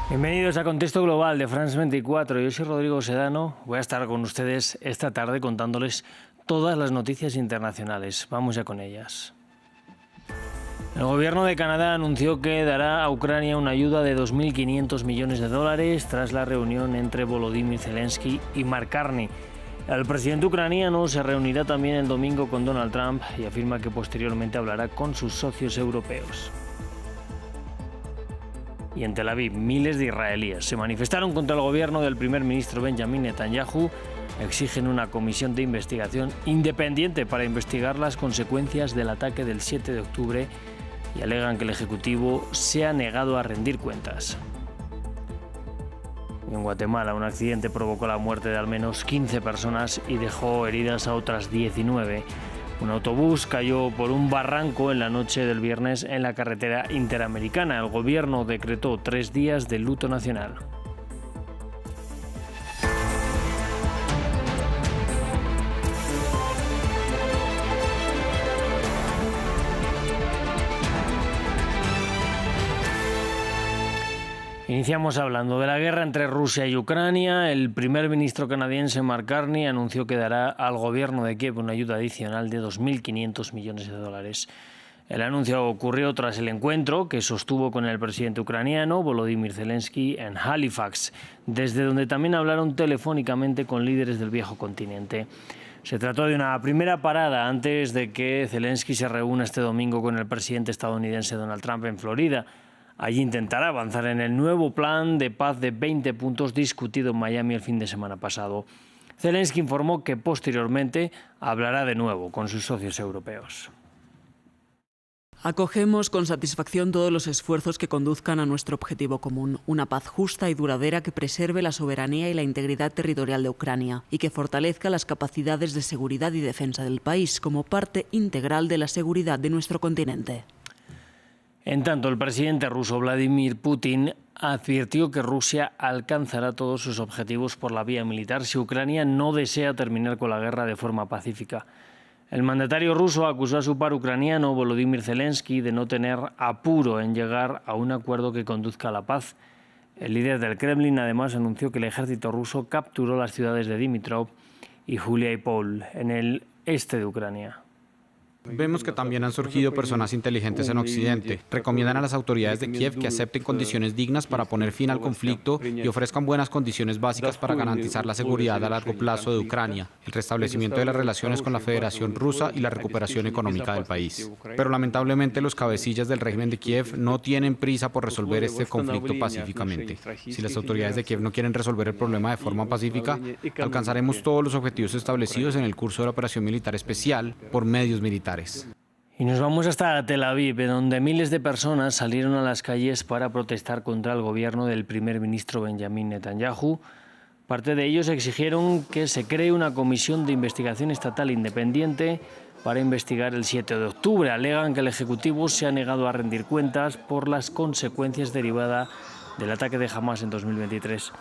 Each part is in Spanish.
Bienvenidos a Contexto Global de France 24. Yo soy Rodrigo Sedano. Voy a estar con ustedes esta tarde contándoles todas las noticias internacionales. Vamos ya con ellas. El gobierno de Canadá anunció que dará a Ucrania una ayuda de 2.500 millones de dólares tras la reunión entre Volodymyr Zelensky y Mark Carney. El presidente ucraniano se reunirá también el domingo con Donald Trump y afirma que posteriormente hablará con sus socios europeos. Y en Tel Aviv, miles de israelíes se manifestaron contra el gobierno del primer ministro Benjamin Netanyahu. Exigen una comisión de investigación independiente para investigar las consecuencias del ataque del 7 de octubre y alegan que el Ejecutivo se ha negado a rendir cuentas. Y en Guatemala, un accidente provocó la muerte de al menos 15 personas y dejó heridas a otras 19. Un autobús cayó por un barranco en la noche del viernes en la carretera interamericana. El gobierno decretó 3 días de luto nacional. Iniciamos hablando de la guerra entre Rusia y Ucrania. El primer ministro canadiense Mark Carney anunció que dará al gobierno de Kiev una ayuda adicional de 2.500 millones de dólares. El anuncio ocurrió tras el encuentro que sostuvo con el presidente ucraniano Volodymyr Zelensky en Halifax, desde donde también hablaron telefónicamente con líderes del viejo continente. Se trató de una primera parada antes de que Zelensky se reúna este domingo con el presidente estadounidense Donald Trump en Florida. Allí intentará avanzar en el nuevo plan de paz de 20 puntos discutido en Miami el fin de semana pasado. Zelensky informó que posteriormente hablará de nuevo con sus socios europeos. Acogemos con satisfacción todos los esfuerzos que conduzcan a nuestro objetivo común, una paz justa y duradera que preserve la soberanía y la integridad territorial de Ucrania y que fortalezca las capacidades de seguridad y defensa del país como parte integral de la seguridad de nuestro continente. En tanto, el presidente ruso Vladimir Putin advirtió que Rusia alcanzará todos sus objetivos por la vía militar si Ucrania no desea terminar con la guerra de forma pacífica. El mandatario ruso acusó a su par ucraniano, Volodymyr Zelensky, de no tener apuro en llegar a un acuerdo que conduzca a la paz. El líder del Kremlin además anunció que el ejército ruso capturó las ciudades de Dimitrov y Juliápol, en el este de Ucrania. Vemos que también han surgido personas inteligentes en Occidente. Recomiendan a las autoridades de Kiev que acepten condiciones dignas para poner fin al conflicto y ofrezcan buenas condiciones básicas para garantizar la seguridad a largo plazo de Ucrania, el restablecimiento de las relaciones con la Federación Rusa y la recuperación económica del país. Pero lamentablemente los cabecillas del régimen de Kiev no tienen prisa por resolver este conflicto pacíficamente. Si las autoridades de Kiev no quieren resolver el problema de forma pacífica, alcanzaremos todos los objetivos establecidos en el curso de la operación militar especial por medios militares. Y nos vamos hasta Tel Aviv, donde miles de personas salieron a las calles para protestar contra el gobierno del primer ministro Benjamin Netanyahu. Parte de ellos exigieron que se cree una comisión de investigación estatal independiente para investigar el 7 de octubre. Alegan que el Ejecutivo se ha negado a rendir cuentas por las consecuencias derivadas del ataque de Hamas en 2023.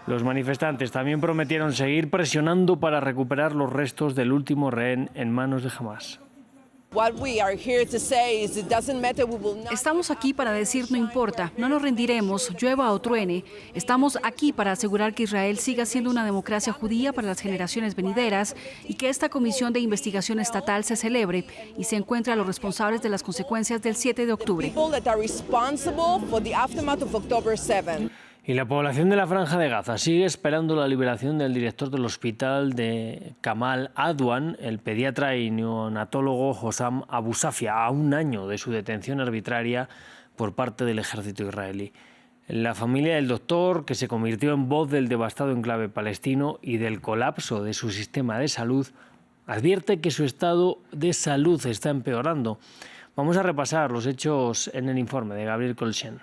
Los manifestantes también prometieron seguir presionando para recuperar los restos del último rehén en manos de Hamas. Estamos aquí para decir no importa, no nos rendiremos, llueva o truene. Estamos aquí para asegurar que Israel siga siendo una democracia judía para las generaciones venideras y que esta comisión de investigación estatal se celebre y se encuentre a los responsables de las consecuencias del 7 de octubre. Y la población de la Franja de Gaza sigue esperando la liberación del director del hospital de Kamal Adwan, el pediatra y neonatólogo Hossam Abu Safia, a un año de su detención arbitraria por parte del ejército israelí. La familia del doctor, que se convirtió en voz del devastado enclave palestino y del colapso de su sistema de salud, advierte que su estado de salud está empeorando. Vamos a repasar los hechos en el informe de Gabriel Colchen.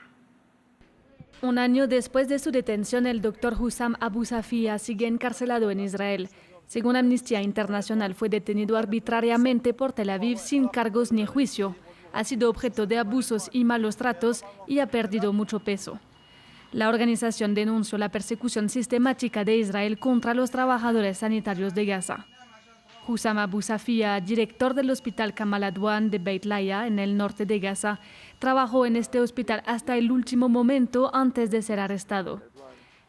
Un año después de su detención, el doctor Hossam Abu Safia sigue encarcelado en Israel. Según Amnistía Internacional, fue detenido arbitrariamente por Tel Aviv sin cargos ni juicio. Ha sido objeto de abusos y malos tratos y ha perdido mucho peso. La organización denunció la persecución sistemática de Israel contra los trabajadores sanitarios de Gaza. Hossam Abu Safia, director del hospital Kamal Adwan de Beit Lahiya, en el norte de Gaza, trabajó en este hospital hasta el último momento antes de ser arrestado.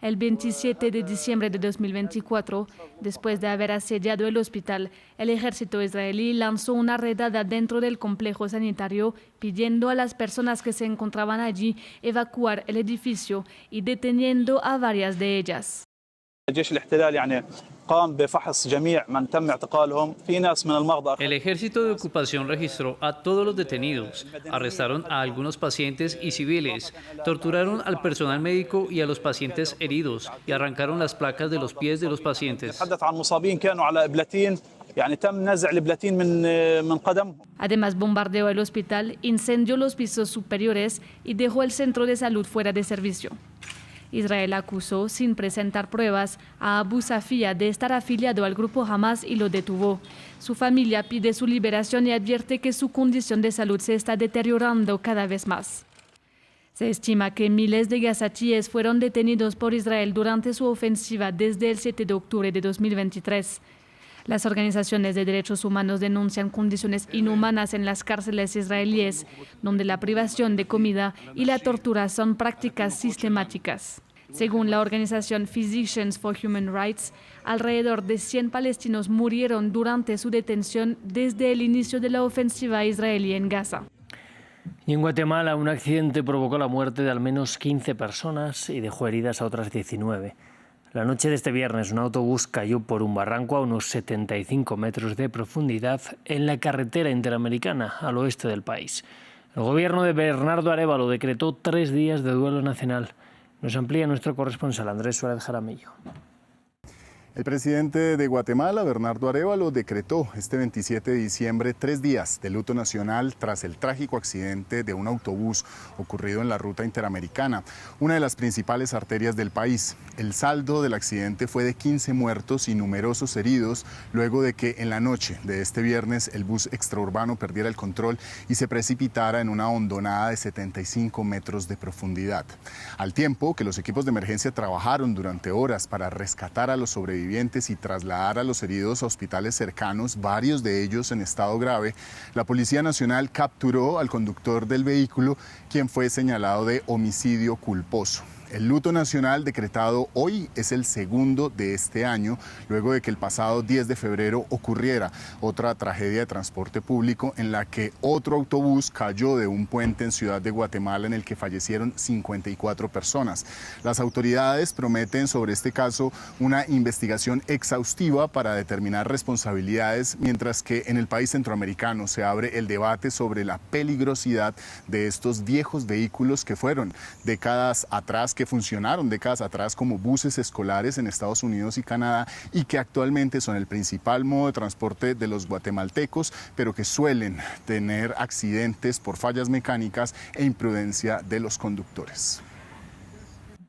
El 27 de diciembre de 2024, después de haber asediado el hospital, el ejército israelí lanzó una redada dentro del complejo sanitario, pidiendo a las personas que se encontraban allí evacuar el edificio y deteniendo a varias de ellas. El ejército de ocupación registró a todos los detenidos, arrestaron a algunos pacientes y civiles, torturaron al personal médico y a los pacientes heridos y arrancaron las placas de los pies de los pacientes. Además, bombardeó el hospital, incendió los pisos superiores y dejó el centro de salud fuera de servicio. Israel acusó, sin presentar pruebas, a Abu Safia de estar afiliado al grupo Hamas y lo detuvo. Su familia pide su liberación y advierte que su condición de salud se está deteriorando cada vez más. Se estima que miles de gazatíes fueron detenidos por Israel durante su ofensiva desde el 7 de octubre de 2023. Las organizaciones de derechos humanos denuncian condiciones inhumanas en las cárceles israelíes, donde la privación de comida y la tortura son prácticas sistemáticas. Según la organización Physicians for Human Rights, alrededor de 100 palestinos murieron durante su detención desde el inicio de la ofensiva israelí en Gaza. Y en Guatemala, un accidente provocó la muerte de al menos 15 personas y dejó heridas a otras 19. La noche de este viernes, un autobús cayó por un barranco a unos 75 metros de profundidad en la carretera interamericana al oeste del país. El gobierno de Bernardo Arévalo decretó 3 días de duelo nacional. Nos amplía nuestro corresponsal Andrés Suárez Jaramillo. El presidente de Guatemala, Bernardo Arévalo, decretó este 27 de diciembre 3 días de luto nacional tras el trágico accidente de un autobús ocurrido en la ruta interamericana, una de las principales arterias del país. El saldo del accidente fue de 15 muertos y numerosos heridos, luego de que en la noche de este viernes el bus extraurbano perdiera el control y se precipitara en una hondonada de 75 metros de profundidad. Al tiempo que los equipos de emergencia trabajaron durante horas para rescatar a los sobrevivientes y trasladar a los heridos a hospitales cercanos, varios de ellos en estado grave, la Policía Nacional capturó al conductor del vehículo, quien fue señalado de homicidio culposo. El luto nacional decretado hoy es el segundo de este año, luego de que el pasado 10 de febrero ocurriera otra tragedia de transporte público en la que otro autobús cayó de un puente en Ciudad de Guatemala en el que fallecieron 54 personas. Las autoridades prometen sobre este caso una investigación exhaustiva para determinar responsabilidades, mientras que en el país centroamericano se abre el debate sobre la peligrosidad de estos viejos vehículos que fueron décadas atrás, que funcionaron décadas atrás como buses escolares en Estados Unidos y Canadá y que actualmente son el principal modo de transporte de los guatemaltecos, pero que suelen tener accidentes por fallas mecánicas e imprudencia de los conductores.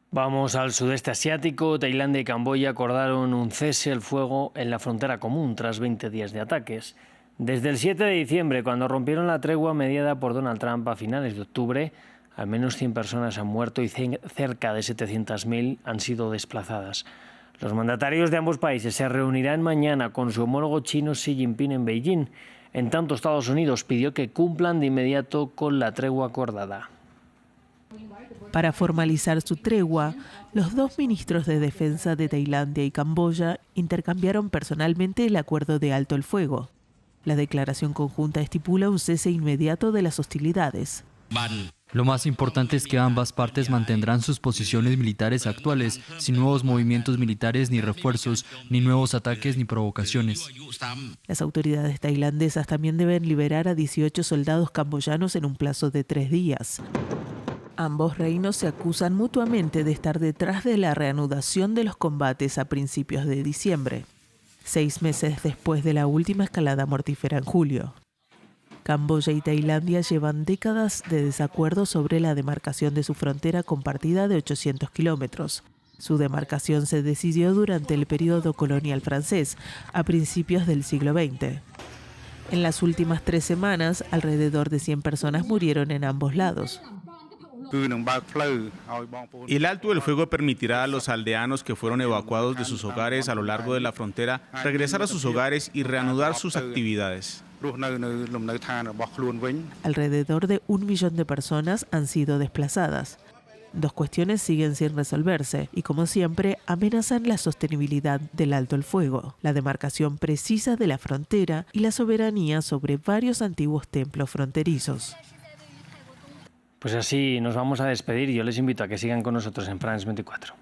Vamos al sudeste asiático. Tailandia y Camboya acordaron un cese al fuego en la frontera común tras 20 días de ataques. Desde el 7 de diciembre, cuando rompieron la tregua mediada por Donald Trump a finales de octubre, al menos 100 personas han muerto y cerca de 700.000 han sido desplazadas. Los mandatarios de ambos países se reunirán mañana con su homólogo chino Xi Jinping en Beijing. En tanto, Estados Unidos pidió que cumplan de inmediato con la tregua acordada. Para formalizar su tregua, los dos ministros de Defensa de Tailandia y Camboya intercambiaron personalmente el acuerdo de alto el fuego. La declaración conjunta estipula un cese inmediato de las hostilidades. Lo más importante es que ambas partes mantendrán sus posiciones militares actuales, sin nuevos movimientos militares ni refuerzos, ni nuevos ataques ni provocaciones. Las autoridades tailandesas también deben liberar a 18 soldados camboyanos en un plazo de 3 días. Ambos reinos se acusan mutuamente de estar detrás de la reanudación de los combates a principios de diciembre, 6 meses después de la última escalada mortífera en julio. Camboya y Tailandia llevan décadas de desacuerdo sobre la demarcación de su frontera compartida de 800 kilómetros. Su demarcación se decidió durante el periodo colonial francés, a principios del siglo XX. En las últimas 3 semanas, alrededor de 100 personas murieron en ambos lados. El alto del fuego permitirá a los aldeanos que fueron evacuados de sus hogares a lo largo de la frontera regresar a sus hogares y reanudar sus actividades. Alrededor de 1 millón de personas han sido desplazadas. 2 cuestiones siguen sin resolverse y, como siempre, amenazan la sostenibilidad del alto el fuego, la demarcación precisa de la frontera y la soberanía sobre varios antiguos templos fronterizos. Pues así nos vamos a despedir y yo les invito a que sigan con nosotros en France 24.